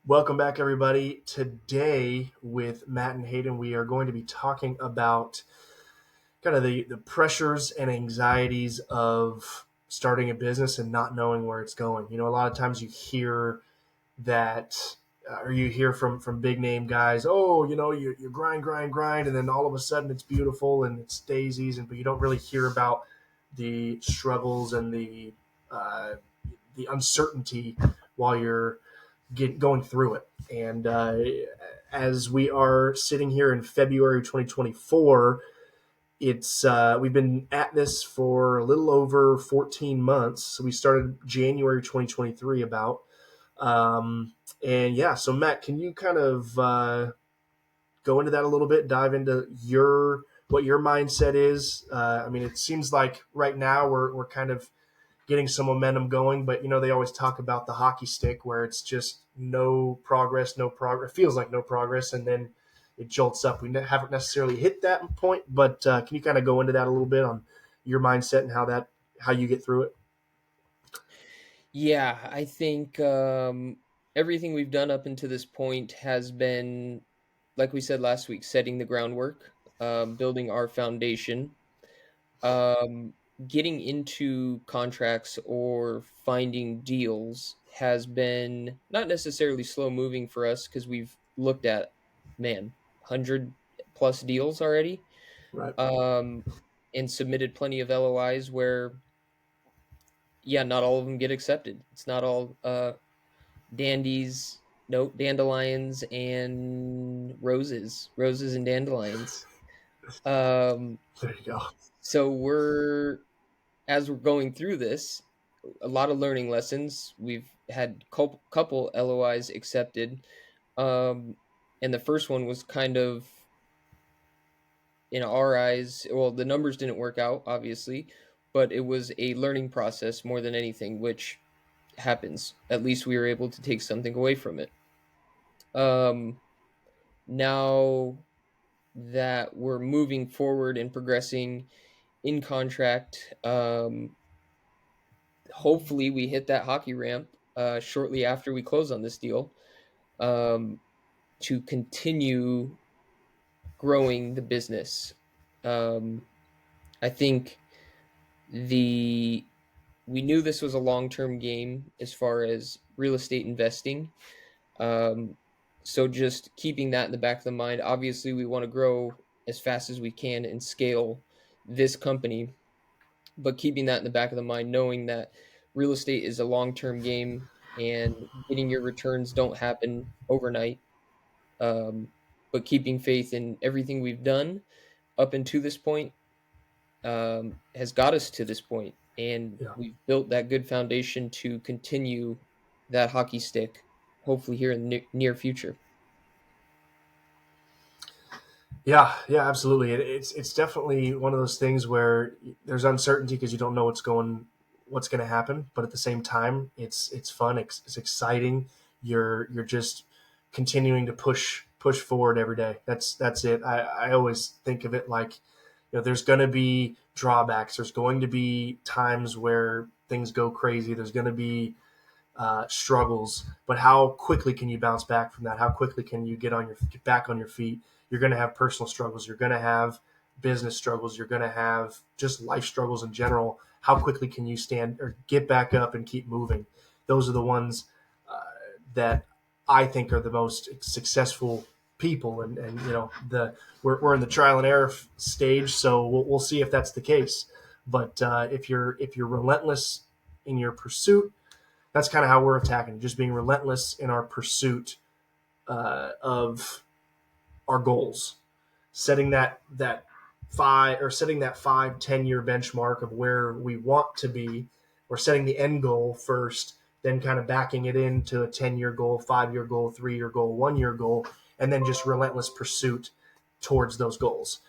Welcome back, everybody. Today, with Matt and Hayden, we are going to be talking about kind of the pressures and anxieties of starting a business and not knowing where it's going. A lot of times you hear that, or you hear from big name guys, oh, you grind, grind, grind, and then all of a sudden it's beautiful and it's daisies, but you don't really hear about the struggles and the uncertainty while you're going through it. And as we are sitting here in February 2024, it's we've been at this for a little over 14 months. So we started January 2023 about. And yeah, so Matt, can you kind of go into that a little bit, dive into what your mindset is? I mean, it seems like right now we're kind of getting some momentum going. But they always talk about the hockey stick, where it's just no progress, no progress. It feels like no progress, and then it jolts up. We haven't necessarily hit that point, but can you kind of go into that a little bit on your mindset and how you get through it? Yeah, I think everything we've done up until this point has been, like we said last week, setting the groundwork, building our foundation, um, getting into contracts or finding deals has been not necessarily slow moving for us because we've looked at, man, 100 plus deals already, Right. um, and submitted plenty of LOIs where, yeah, not all of them get accepted. It's not all dandies, no, dandelions and roses and dandelions. Um, There you go. so as we're going through this, a lot of learning lessons. We've had couple LOIs accepted, um, and the first one was kind of in our eyes. Well, the numbers didn't work out, obviously, but it was a learning process more than anything, which happens. At least we were able to take something away from it. Um, Now that we're moving forward and progressing in contract, hopefully we hit that hockey ramp shortly after we close on this deal, um, to continue growing the business. Um, I think the we knew this was a long-term game as far as real estate investing. Um, so just keeping that in the back of the mind. Obviously, we want to grow as fast as we can and scale this company, but keeping that in the back of the mind, knowing that real estate is a long-term game and getting your returns don't happen overnight. Um, but keeping faith in everything we've done up until this point, has got us to this point, and Yeah. we've built that good foundation to continue that hockey stick, hopefully here in the near future. Yeah, yeah, absolutely. It's definitely one of those things where there's uncertainty because you don't know what's going to happen, but at the same time, it's fun, it's exciting. You're just continuing to push forward every day. That's it. I always think of it like, there's going to be drawbacks. There's going to be times where things go crazy. There's going to be struggles, but how quickly can you bounce back from that? How quickly can you get back on your feet? You're going to have personal struggles. You're going to have business struggles. You're going to have just life struggles in general. How quickly can you stand or get back up and keep moving? Those are the ones that I think are the most successful people. And we're in the trial and error stage, so we'll see if that's the case. But if you're relentless in your pursuit, that's kind of how we're attacking, just being relentless in our pursuit of our goals, setting that 5-10 year benchmark of where we want to be, or setting the end goal first, then kind of backing it into a 10-year goal, 5-year goal, 3-year goal, 1-year goal, and then just relentless pursuit towards those goals.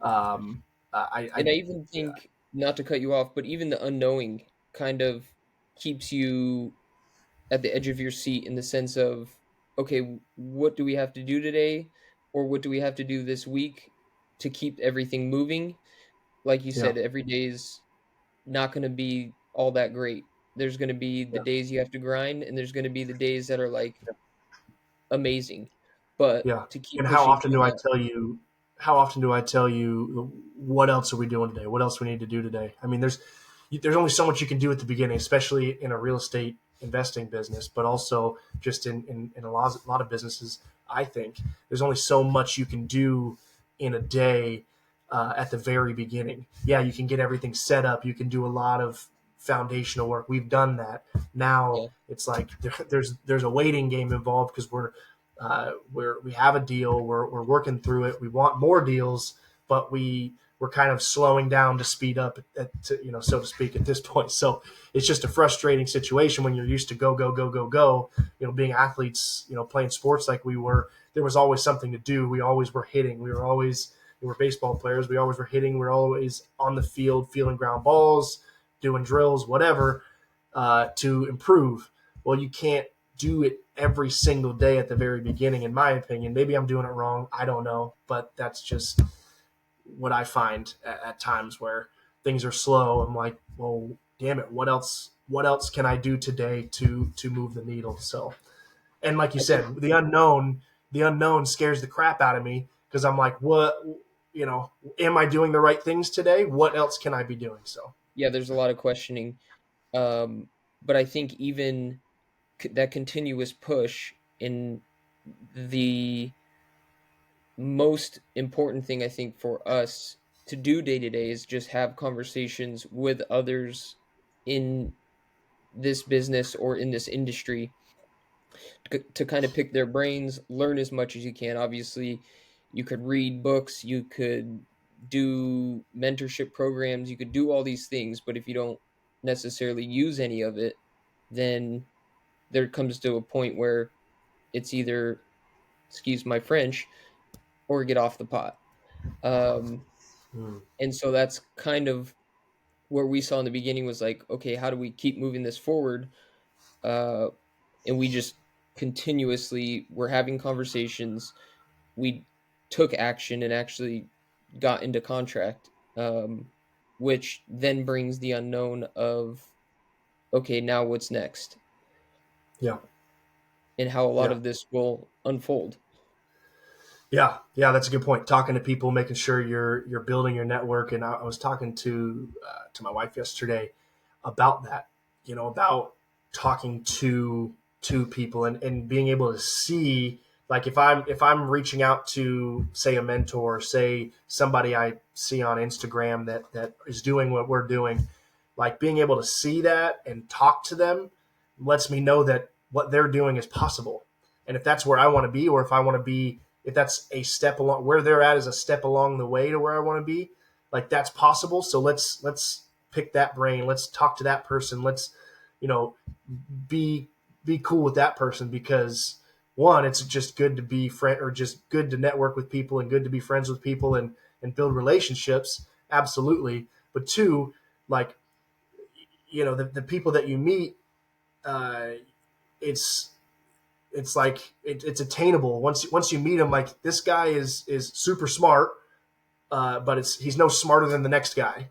And I I even think, not to cut you off, but even the unknowing kind of keeps you at the edge of your seat in the sense of, okay, what do we have to do today? Or what do we have to do this week to keep everything moving? Like you yeah said, every day is not going to be all that great. There's going to be the yeah days you have to grind, and there's going to be the days that are like, amazing. But Yeah. to keep And how pushing often through do I that, tell you? How often do I tell you what else are we doing today? What else we need to do today? I mean, there's only so much you can do at the beginning, especially in a real estate investing business, but also just in a lot of businesses. I think there's only so much you can do in a day at the very beginning. Yeah, you can get everything set up. You can do a lot of foundational work. We've done that. Now yeah, it's like there's a waiting game involved because we have a deal. We're working through it. We want more deals, but we're kind of slowing down to speed up, so to speak, at this point. So it's just a frustrating situation when you're used to go, go, go, go, go. Being athletes, playing sports like we were, there was always something to do. We always were hitting. We were baseball players. We always were hitting. We were always on the field, feeling ground balls, doing drills, whatever, to improve. Well, you can't do it every single day at the very beginning, in my opinion. Maybe I'm doing it wrong. I don't know, but that's just what I find at times where things are slow. I'm like, well, damn it, what else? What else can I do today to move the needle? So, and like you I think said, the unknown scares the crap out of me because I'm like, what? Am I doing the right things today? What else can I be doing? So, yeah, there's a lot of questioning. But I think even that continuous push in the most important thing I think for us to do day to day is just have conversations with others in this business or in this industry to kind of pick their brains, learn as much as you can. Obviously, you could read books, you could do mentorship programs, you could do all these things, but if you don't necessarily use any of it, then there comes to a point where it's either, excuse my French, or get off the pot. Um, mm, and so that's kind of where we saw in the beginning was like, okay, how do we keep moving this forward? Uh, and we just continuously were having conversations. We took action and actually got into contract, which then brings the unknown of, okay, now what's next? yeah, And how a lot yeah. of this will unfold. Yeah, that's a good point. Talking to people, making sure you're building your network. And I was talking to my wife yesterday about that. About talking to people and being able to see, like, if I'm reaching out to, say, a mentor, say somebody I see on Instagram that is doing what we're doing, like being able to see that and talk to them lets me know that what they're doing is possible. And if that's where I want to be, or if I want to be, if that's a step along where they're at is a step along the way to where I want to be, like that's possible. So let's pick that brain. Let's talk to that person. Let's, you know, be be cool with that person because one, it's just good to be friend or just good to network with people and good to be friends with people and build relationships. Absolutely. But two, like, the people that you meet, uh, it's it's attainable once you meet him. Like this guy is super smart, but he's no smarter than the next guy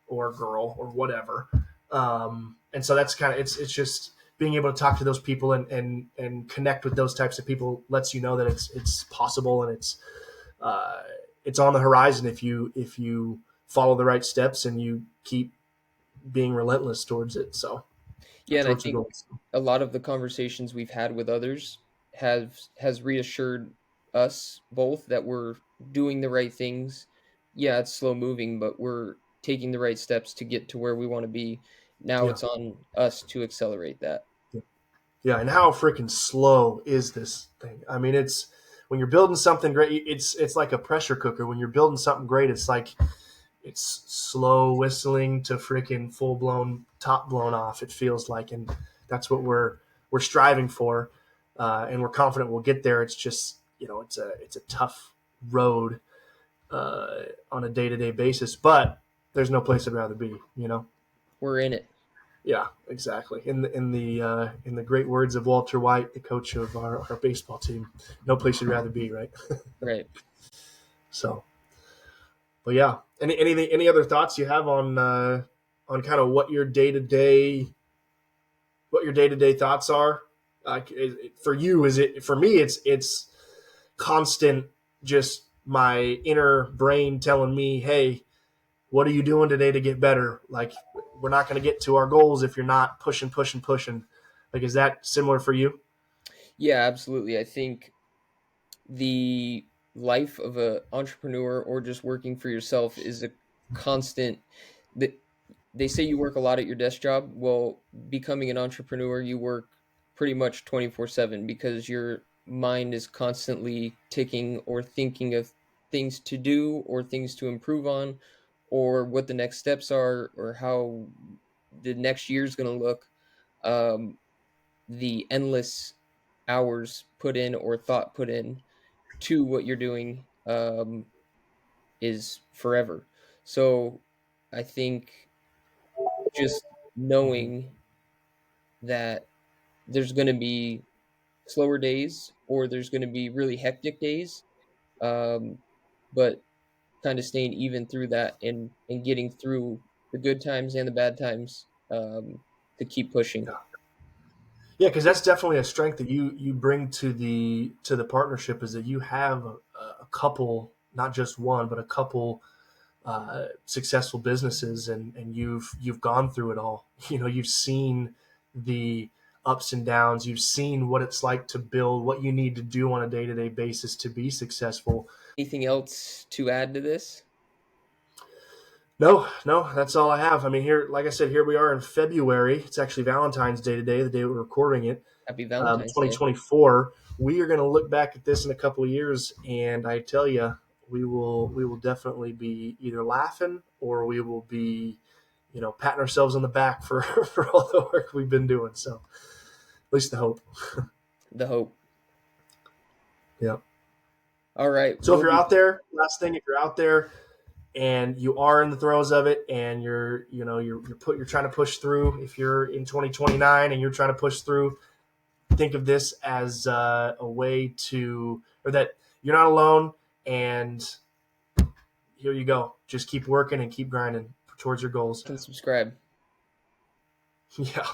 or girl or whatever. And so that's kind of it's just being able to talk to those people and connect with those types of people lets you know that it's possible and uh, it's on the horizon if you follow the right steps and you keep being relentless towards it. So Yeah, and I towards the think goals. a lot of the conversations we've had with others has reassured us both that we're doing the right things. Yeah, it's slow moving, but we're taking the right steps to get to where we want to be. Now Yeah. it's on us to accelerate that. Yeah, and how freaking slow is this thing? I mean, it's when you're building something great, it's like a pressure cooker. When you're building something great, it's like it's slow whistling to freaking full blown top blown off. It feels like, and that's what we're striving for, and we're confident we'll get there. It's just it's a tough road on a day to day basis, but there's no place I'd rather be. We're in it. Yeah, exactly. In the great words of Walter White, the coach of our baseball team, no place you'd rather be, right? Right. So, but yeah, any other thoughts you have on kind of what your day to day thoughts are For you, is it? For me, it's constant. Just my inner brain telling me, "Hey, what are you doing today to get better?" Like, we're not going to get to our goals if you're not pushing, pushing, pushing. Like, is that similar for you? Yeah, absolutely. I think the life of a entrepreneur or just working for yourself is a constant that they say you work a lot at your desk job. Well, becoming an entrepreneur, you work pretty much 24/7 because your mind is constantly ticking or thinking of things to do or things to improve on or what the next steps are or how the next year is going to look. Um, the endless hours put in or thought put in to what you're doing is forever. So I think just Mm-hmm. knowing that there's going to be slower days or there's going to be really hectic days, um, but kind of staying even through that and getting through the good times and the bad times to keep pushing. Yeah. Yeah, because that's definitely a strength that you bring to the partnership, is that you have a couple, not just one, but a couple successful businesses, and you've gone through it all. You've seen the ups and downs. You've seen what it's like to build, what you need to do on a day to day basis to be successful. Anything else to add to this? No, no, that's all I have. I mean, here, like I said, here we are in February. It's actually Valentine's Day today, the day we're recording it. Happy Valentine's Day. 2024. We are going to look back at this in a couple of years, and I tell you, we will definitely be either laughing, or we will be, patting ourselves on the back for for all the work we've been doing. So, at least the hope. The hope. Yeah. All right. So if We'll you're be out there, last thing, if you're out there and you are in the throes of it, and you're trying to push through, if you're in 2029 and you're trying to push through, think of this as a way to, or that you're not alone, and here you go. Just keep working and keep grinding towards your goals. and subscribe. Yeah.